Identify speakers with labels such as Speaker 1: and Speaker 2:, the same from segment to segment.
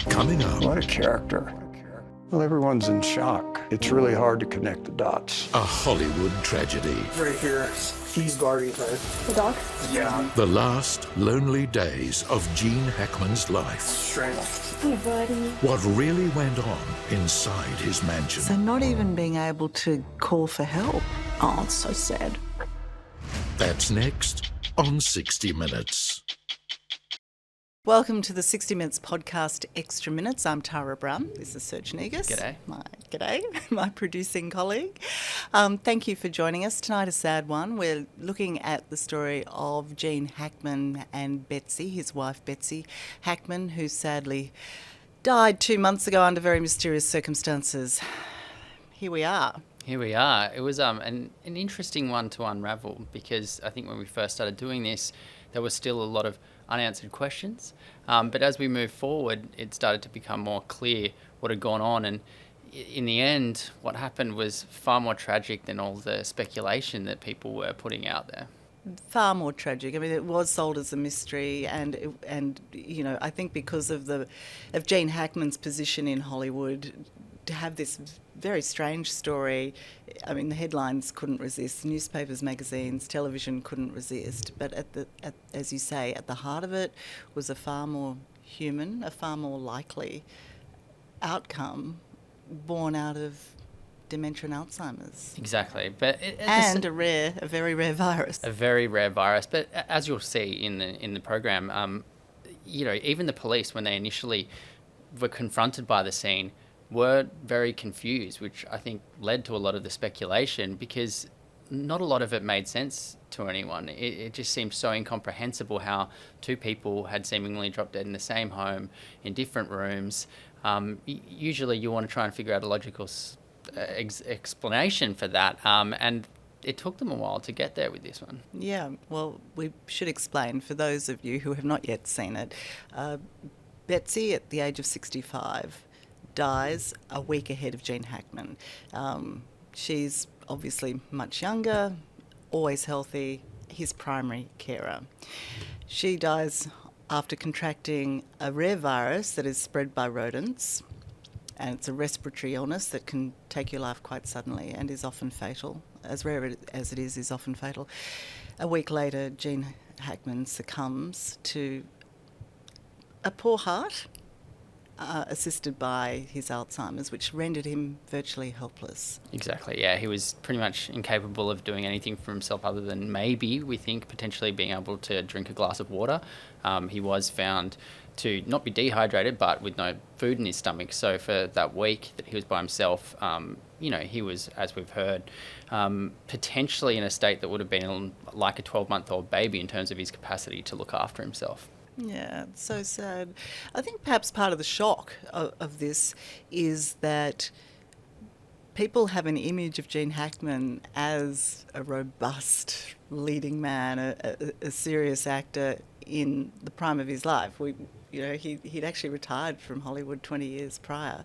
Speaker 1: Coming up,
Speaker 2: What a character. Well, everyone's in shock. It's really hard to connect the dots.
Speaker 1: a Hollywood tragedy.
Speaker 3: Right here. He's guarding her.
Speaker 4: The dog?
Speaker 3: Yeah.
Speaker 1: The last lonely days of Gene Hackman's life.
Speaker 3: Strength.
Speaker 4: Hey, buddy.
Speaker 1: What really went on inside his mansion.
Speaker 5: So not even being able to call for help. Oh, it's so sad.
Speaker 1: That's next on 60 Minutes.
Speaker 5: Welcome to the 60 Minutes podcast, Extra Minutes. I'm Tara Brown. This is Serge Negus.
Speaker 6: G'day.
Speaker 5: My producing colleague. Thank you for joining us. Tonight, a sad one. We're looking at the story of Gene Hackman and Betsy, his wife Betsy Hackman, who sadly died 2 months ago under very mysterious circumstances. Here we are.
Speaker 6: It was an interesting one to unravel, because I think when we first started doing this, there was still a lot of unanswered questions. But as we moved forward, it started to become more clear what had gone on. And in the end, what happened was far more tragic than all the speculation that people were putting out there.
Speaker 5: Far more tragic. I mean, it was sold as a mystery, and you know, I think because of Gene Hackman's position in Hollywood, to have this very strange story, I mean, the headlines couldn't resist, newspapers, magazines, television couldn't resist. But as you say, at the heart of it was a far more human, a far more likely outcome born out of dementia and Alzheimer's.
Speaker 6: Exactly, but
Speaker 5: a very rare virus.
Speaker 6: A very rare virus. But as you'll see in the program, you know, even the police, when they initially were confronted by the scene, were very confused, which I think led to a lot of the speculation, because not a lot of it made sense to anyone. It just seemed so incomprehensible how two people had seemingly dropped dead in the same home in different rooms. Usually you want to try and figure out a logical explanation for that, and it took them a while to get there with this one.
Speaker 5: Yeah, well, we should explain for those of you who have not yet seen it. Betsy, at the age of 65, dies a week ahead of Gene Hackman. She's obviously much younger, always healthy, his primary carer. She dies after contracting a rare virus that is spread by rodents, and it's a respiratory illness that can take your life quite suddenly and is often fatal. As rare as it is often fatal. A week later, Gene Hackman succumbs to a poor heart, assisted by his Alzheimer's, which rendered him virtually helpless.
Speaker 6: Exactly, yeah. He was pretty much incapable of doing anything for himself other than maybe, we think, potentially being able to drink a glass of water. He was found to not be dehydrated, but with no food in his stomach. So for that week that he was by himself, you know, he was, as we've heard, potentially in a state that would have been like a 12-month-old baby in terms of his capacity to look after himself.
Speaker 5: Yeah, it's so sad. I think perhaps part of the shock of this is that people have an image of Gene Hackman as a robust leading man, a serious actor in the prime of his life. He'd actually retired from Hollywood 20 years prior.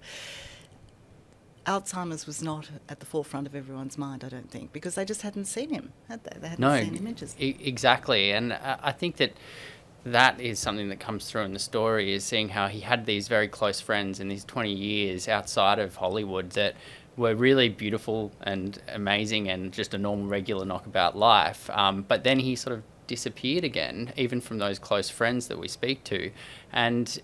Speaker 5: Alzheimer's was not at the forefront of everyone's mind, I don't think, because they just hadn't seen him, had they? They hadn't seen images.
Speaker 6: Exactly, and I think that is something that comes through in the story, is seeing how he had these very close friends in these 20 years outside of Hollywood that were really beautiful and amazing and just a normal, regular knockabout life. But then he sort of disappeared again, even from those close friends that we speak to. And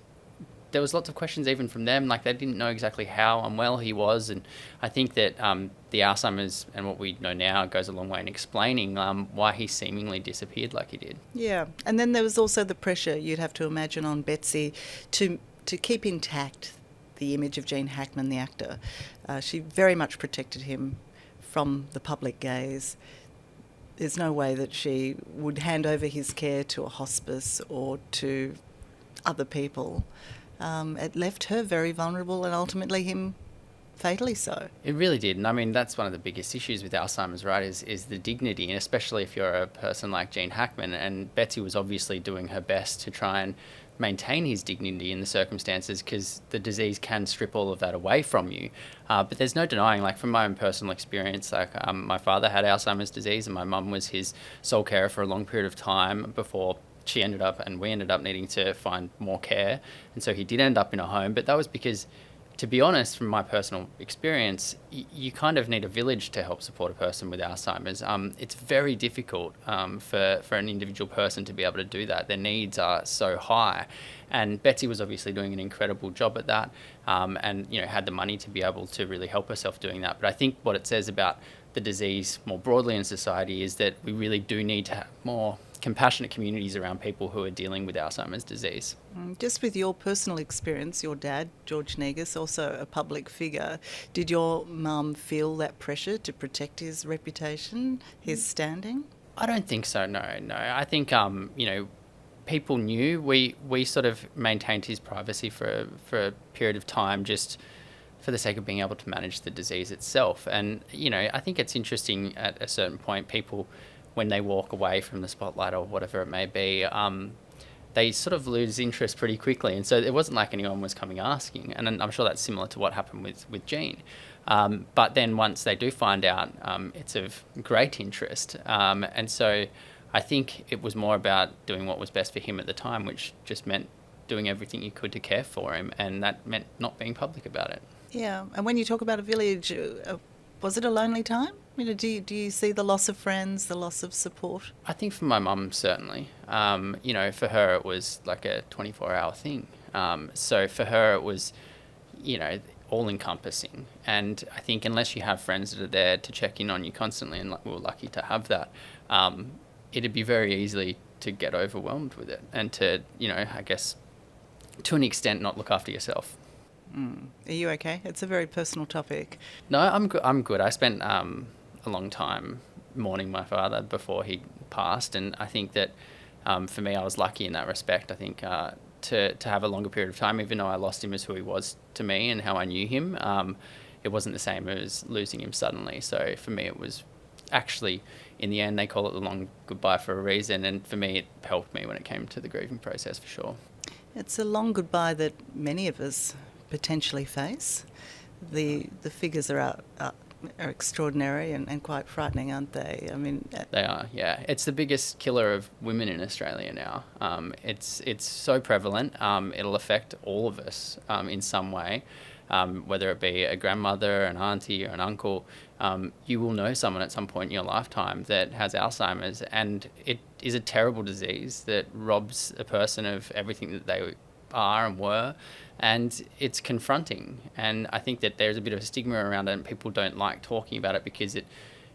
Speaker 6: there was lots of questions even from them, like they didn't know exactly how unwell he was. And I think that the Alzheimer's and what we know now goes a long way in explaining why he seemingly disappeared like he did.
Speaker 5: Yeah, and then there was also the pressure, you'd have to imagine, on Betsy to keep intact the image of Gene Hackman, the actor. She very much protected him from the public gaze. There's no way that she would hand over his care to a hospice or to other people. It left her very vulnerable, and ultimately him fatally so.
Speaker 6: It really did. And I mean, that's one of the biggest issues with Alzheimer's, right, is the dignity, and especially if you're a person like Gene Hackman. And Betsy was obviously doing her best to try and maintain his dignity in the circumstances, because the disease can strip all of that away from you. But there's no denying, like from my own personal experience, like my father had Alzheimer's disease and my mum was his sole carer for a long period of time before we ended up needing to find more care. And so he did end up in a home, but that was because, to be honest, from my personal experience, you kind of need a village to help support a person with Alzheimer's. It's very difficult for an individual person to be able to do that. Their needs are so high. And Betsy was obviously doing an incredible job at that, and had the money to be able to really help herself doing that. But I think what it says about the disease more broadly in society is that we really do need to have more compassionate communities around people who are dealing with Alzheimer's disease.
Speaker 5: Just with your personal experience, your dad, George Negus, also a public figure, did your mum feel that pressure to protect his reputation, his standing?
Speaker 6: I don't think so, no. I think, people knew. We sort of maintained his privacy for a period of time just for the sake of being able to manage the disease itself. And, I think it's interesting at a certain point, people, when they walk away from the spotlight or whatever it may be, they sort of lose interest pretty quickly. And so it wasn't like anyone was coming asking. And I'm sure that's similar to what happened with Gene. But then once they do find out, it's of great interest. And so I think it was more about doing what was best for him at the time, which just meant doing everything you could to care for him. And that meant not being public about it. Yeah.
Speaker 5: And when you talk about a village, was it a lonely time? Do you see the loss of friends, the loss of support?
Speaker 6: I think for my mum, certainly. For her, it was like a 24-hour thing. So for her, it was, all-encompassing. And I think unless you have friends that are there to check in on you constantly, and we were lucky to have that, it'd be very easy to get overwhelmed with it and to, I guess, to an extent, not look after yourself.
Speaker 5: Are you okay? It's a very personal topic.
Speaker 6: No, I'm good. I spent a long time mourning my father before he passed, and I think that for me, I was lucky in that respect. I think to have a longer period of time, even though I lost him as who he was to me and how I knew him, it wasn't the same as losing him suddenly. So for me, it was actually, in the end, they call it the long goodbye for a reason, and for me, it helped me when it came to the grieving process for sure.
Speaker 5: It's a long goodbye that many of us potentially face. The figures are extraordinary and quite frightening, aren't they? I mean,
Speaker 6: they are. Yeah, it's the biggest killer of women in Australia now. It's so prevalent. It'll affect all of us in some way, whether it be a grandmother, an auntie, or an uncle. You will know someone at some point in your lifetime that has Alzheimer's, and it is a terrible disease that robs a person of everything that they are and were. And it's confronting. And I think that there's a bit of a stigma around it, and people don't like talking about it because it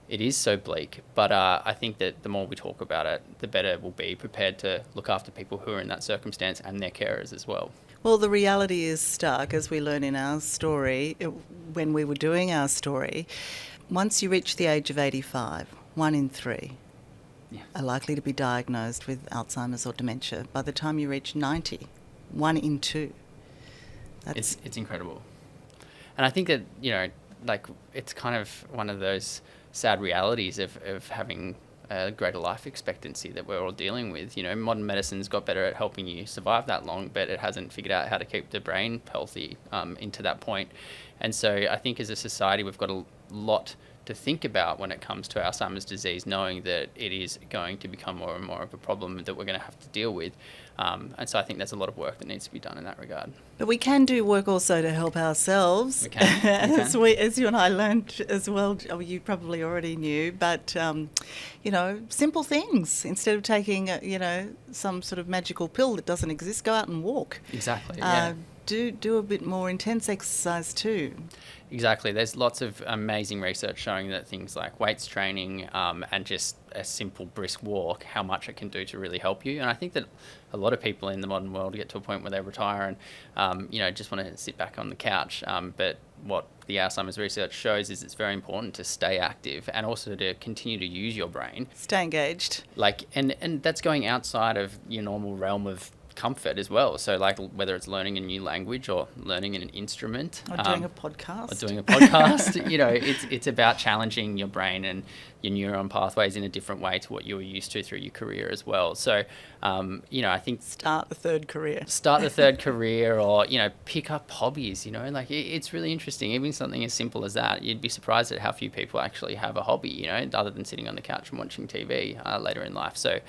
Speaker 6: is so bleak. But I think that the more we talk about it, the better we'll be prepared to look after people who are in that circumstance and their carers as well.
Speaker 5: Well, the reality is stark, as we learn in our story, when we were doing our story. Once you reach the age of 85, 1 in 3 are likely to be diagnosed with Alzheimer's or dementia. By the time you reach 90, 1 in 2.
Speaker 6: It's incredible. And I think that, it's kind of one of those sad realities of having a greater life expectancy that we're all dealing with. Modern medicine's got better at helping you survive that long, but it hasn't figured out how to keep the brain healthy into that point. And so I think as a society, we've got a lot to think about when it comes to Alzheimer's disease, knowing that it is going to become more and more of a problem that we're going to have to deal with. And so I think there's a lot of work that needs to be done in that regard.
Speaker 5: But we can do work also to help ourselves.
Speaker 6: We can.
Speaker 5: As you and I learned as well, you probably already knew, but, simple things. Instead of taking, some sort of magical pill that doesn't exist, go out and walk.
Speaker 6: Exactly, yeah.
Speaker 5: Do a bit more intense exercise too.
Speaker 6: Exactly. There's lots of amazing research showing that things like weights training and just a simple brisk walk, how much it can do to really help you. And I think that a lot of people in the modern world get to a point where they retire and, just want to sit back on the couch. But what the Alzheimer's research shows is it's very important to stay active and also to continue to use your brain.
Speaker 5: Stay engaged.
Speaker 6: And that's going outside of your normal realm of comfort as well. So whether it's learning a new language or learning an instrument.
Speaker 5: Or doing a podcast.
Speaker 6: It's about challenging your brain and your neuron pathways in a different way to what you were used to through your career as well. So, I think...
Speaker 5: Start the third career
Speaker 6: or, pick up hobbies, it's really interesting. Even something as simple as that, you'd be surprised at how few people actually have a hobby, other than sitting on the couch and watching TV later in life. So,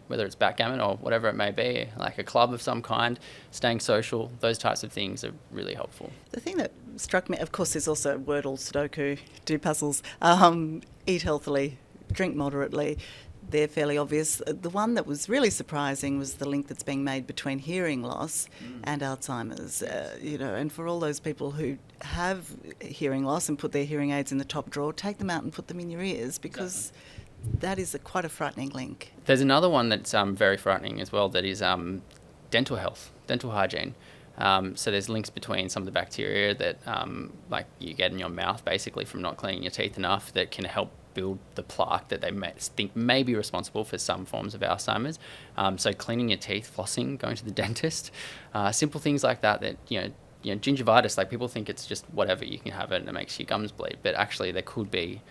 Speaker 6: whether it's backgammon or whatever it may be, like a club of some kind, staying social, those types of things are really helpful.
Speaker 5: The thing that struck me, of course, there's also Wordle, Sudoku, do puzzles, eat healthily, drink moderately. They're fairly obvious. The one that was really surprising was the link that's being made between hearing loss and Alzheimer's. And for all those people who have hearing loss and put their hearing aids in the top drawer, take them out and put them in your ears, because that is quite a frightening link.
Speaker 6: There's another one that's very frightening as well, that is dental health, dental hygiene. So there's links between some of the bacteria that like you get in your mouth basically from not cleaning your teeth enough, that can help build the plaque that they think may be responsible for some forms of Alzheimer's. So cleaning your teeth, flossing, going to the dentist, simple things like that, gingivitis, like people think it's just whatever, you can have it and it makes your gums bleed, but actually there could be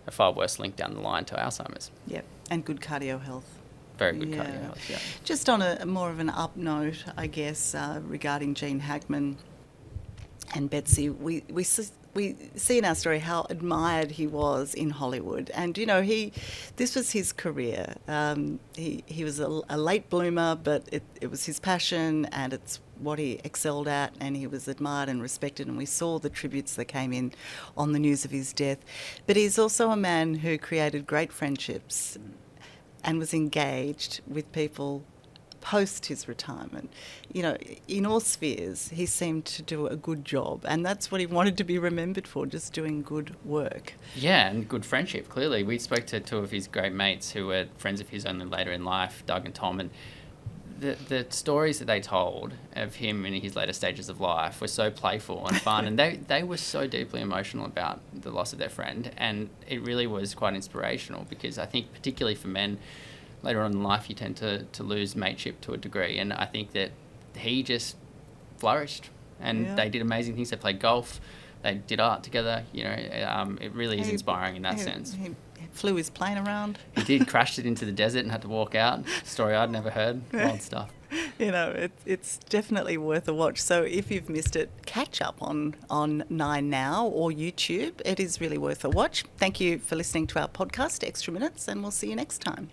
Speaker 6: a far worse link down the line to Alzheimer's.
Speaker 5: Yep, and good cardio health.
Speaker 6: Very good cardio health, yeah.
Speaker 5: Just on a more of an up note, I guess, regarding Gene Hackman and Betsy, we see in our story how admired he was in Hollywood, and this was his career. He was a late bloomer, but it was his passion, and it's what he excelled at, and he was admired and respected, and we saw the tributes that came in on the news of his death. But he's also a man who created great friendships and was engaged with people post his retirement. In all spheres, he seemed to do a good job, and that's what he wanted to be remembered for, just doing good work.
Speaker 6: Yeah, and good friendship, clearly. We spoke to two of his great mates who were friends of his only later in life, Doug and Tom, and the stories that they told of him in his later stages of life were so playful and fun, and they were so deeply emotional about the loss of their friend, and it really was quite inspirational, because I think particularly for men, later on in life you tend to lose mateship to a degree, and I think that he just flourished, and they did amazing things. They played golf, they did art together, it really is inspiring in that sense.
Speaker 5: He flew his plane around.
Speaker 6: He did, crashed it into the desert and had to walk out. Story I'd never heard. Wild stuff.
Speaker 5: It's definitely worth a watch. So if you've missed it, catch up on 9 Now or YouTube. It is really worth a watch. Thank you for listening to our podcast, Extra Minutes, and we'll see you next time.